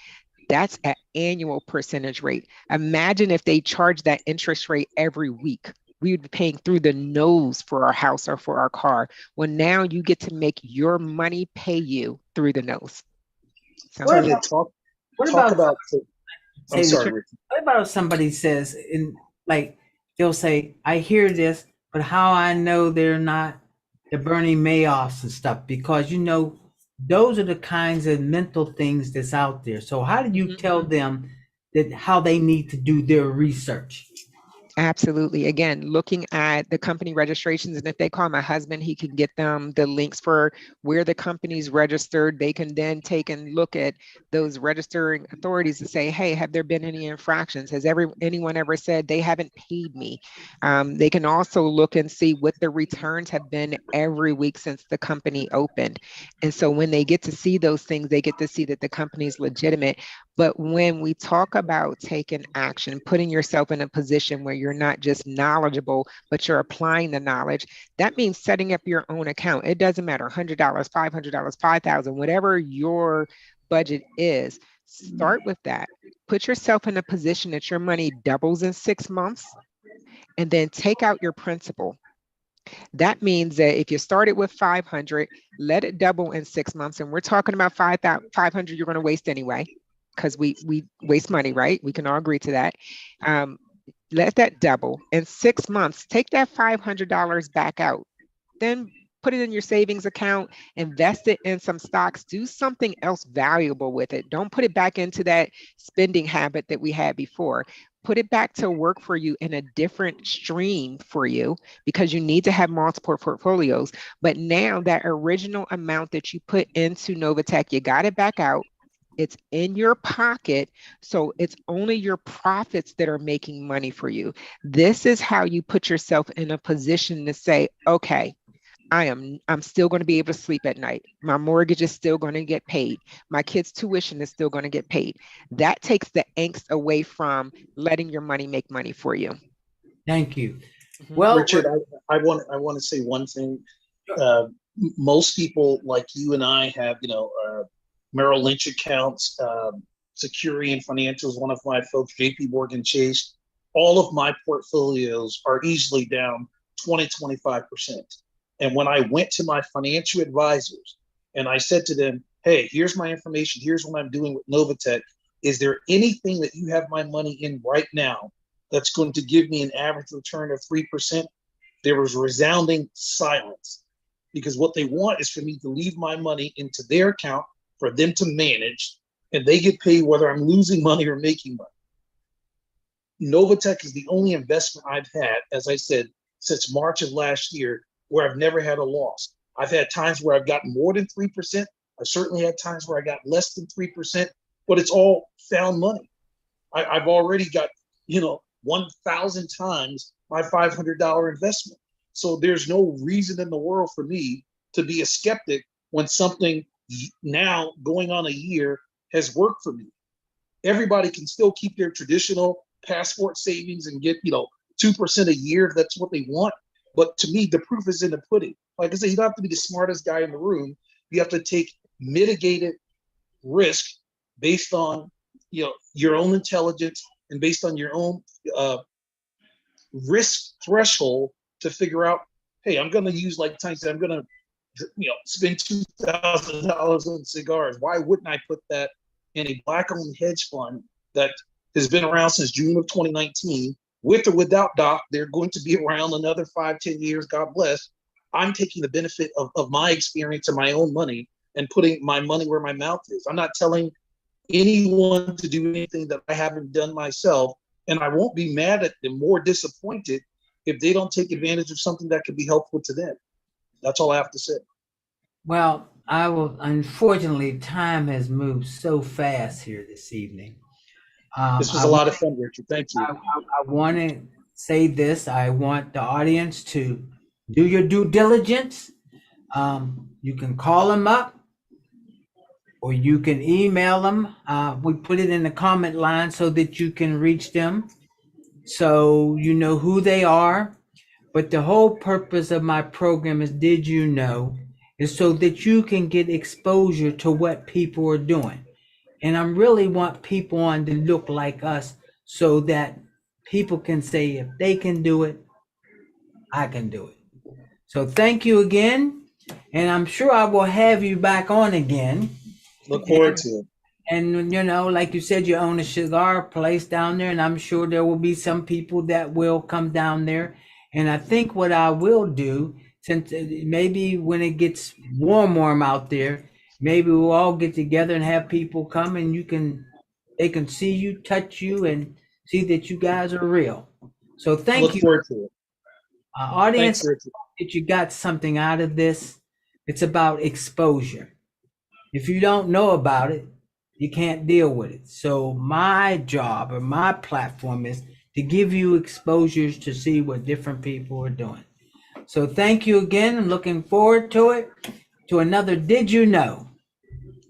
That's an annual percentage rate. Imagine if they charge that interest rate every week. We would be paying through the nose for our house or for our car. Well, now you get to make your money pay you through the nose. Tonya, talk about. I'm sorry, Ricky. What about if somebody says, they'll say, I hear this, but how I know they're not the Bernie Madoffs and stuff? Because, those are the kinds of mental things that's out there. So how do you tell them that how they need to do their research? Absolutely. Again, looking at the company registrations, and if they call my husband, he can get them the links for where the company's registered. They can then take and look at those registering authorities and say, hey, have there been any infractions? Has anyone ever said they haven't paid me? They can also look and see what the returns have been every week since the company opened. And so when they get to see those things, they get to see that the company is legitimate. But when we talk about taking action, putting yourself in a position where you're not just knowledgeable, but you're applying the knowledge, that means setting up your own account. It doesn't matter, $100, $500, $5,000, whatever your budget is, start with that. Put yourself in a position that your money doubles in 6 months, and then take out your principal. That means that if you started with 500, let it double in 6 months. And we're talking about 500 you're going to waste anyway, because we waste money, right? We can all agree to that. Let that double in 6 months. Take that $500 back out, then put it in your savings account, invest it in some stocks, do something else valuable with it. Don't put it back into that spending habit that we had before. Put it back to work for you in a different stream for you, because you need to have multiple portfolios. But now that original amount that you put into Novatech, you got it back out. It's in your pocket. So it's only your profits that are making money for you. This is how you put yourself in a position to say, okay, I'm still going to be able to sleep at night. My mortgage is still going to get paid. My kids' tuition is still going to get paid. That takes the angst away from letting your money make money for you. Thank you. Well, Richard, I want to say one thing. Most people like you and I have, Merrill Lynch accounts, Security and Financials, one of my folks, JP Morgan Chase. All of my portfolios are easily down 20, 25%. And when I went to my financial advisors and I said to them, hey, here's my information, here's what I'm doing with Novatech. Is there anything that you have my money in right now that's going to give me an average return of 3%? There was resounding silence, because what they want is for me to leave my money into their account for them to manage, and they get paid whether I'm losing money or making money. Novatech is the only investment I've had, as I said, since March of last year, where I've never had a loss. I've had times where I've gotten more than 3%. I've certainly had times where I got less than 3%, but it's all found money. I've already got, 1,000 times my $500 investment. So there's no reason in the world for me to be a skeptic when something now going on a year has worked for me. Everybody can still keep their traditional passport savings and get, 2% a year if that's what they want. But to me, the proof is in the pudding. Like I said, you don't have to be the smartest guy in the room. You have to take mitigated risk based on, your own intelligence and based on your own risk threshold to figure out, hey, I'm going to use, like Tanya said, I'm going to, spend $2,000 on cigars. Why wouldn't I put that in a Black-owned hedge fund that has been around since June of 2019? With or without Doc, they're going to be around another 5-10 years, God bless. I'm taking the benefit of my experience and my own money and putting my money where my mouth is. I'm not telling anyone to do anything that I haven't done myself, and I won't be mad at them or disappointed if they don't take advantage of something that could be helpful to them. That's all I have to say. Well, I will. Unfortunately, time has moved so fast here this evening. This was a lot of fun, Richard. Thank you. I want to say this. I want the audience to do your due diligence. You can call them up or you can email them. We put it in the comment line so that you can reach them, so you know who they are. But the whole purpose of my program is, Did You Know? Is so that you can get exposure to what people are doing. And I really want people on to look like us so that people can say, if they can do it, I can do it. So thank you again. And I'm sure I will have you back on again. Look forward to it. And, like you said, you own a cigar place down there, and I'm sure there will be some people that will come down there. And I think what I will do, since maybe when it gets warm out there, maybe we'll all get together and have people come, and they can see you, touch you, and see that you guys are real. So thank you. Look forward to it. Audience, Thanks, that you got something out of this. It's about exposure. If you don't know about it, you can't deal with it. So my job or my platform is to give you exposures to see what different people are doing. So thank you again. I'm looking forward to it. To another Did You Know?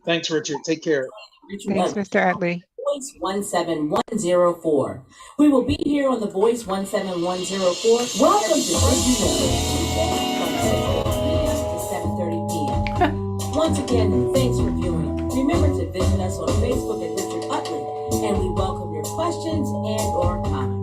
Thanks, Richard. Take care. Thanks, Mr. Utley. Voice 17104. We will be here on the Voice 17104. Welcome to Did You Know? From 6:30 p.m. to 7:30 p.m. Once again, thanks for viewing. Remember to visit us on Facebook at Richard Utley, and we welcome your questions and/or comments.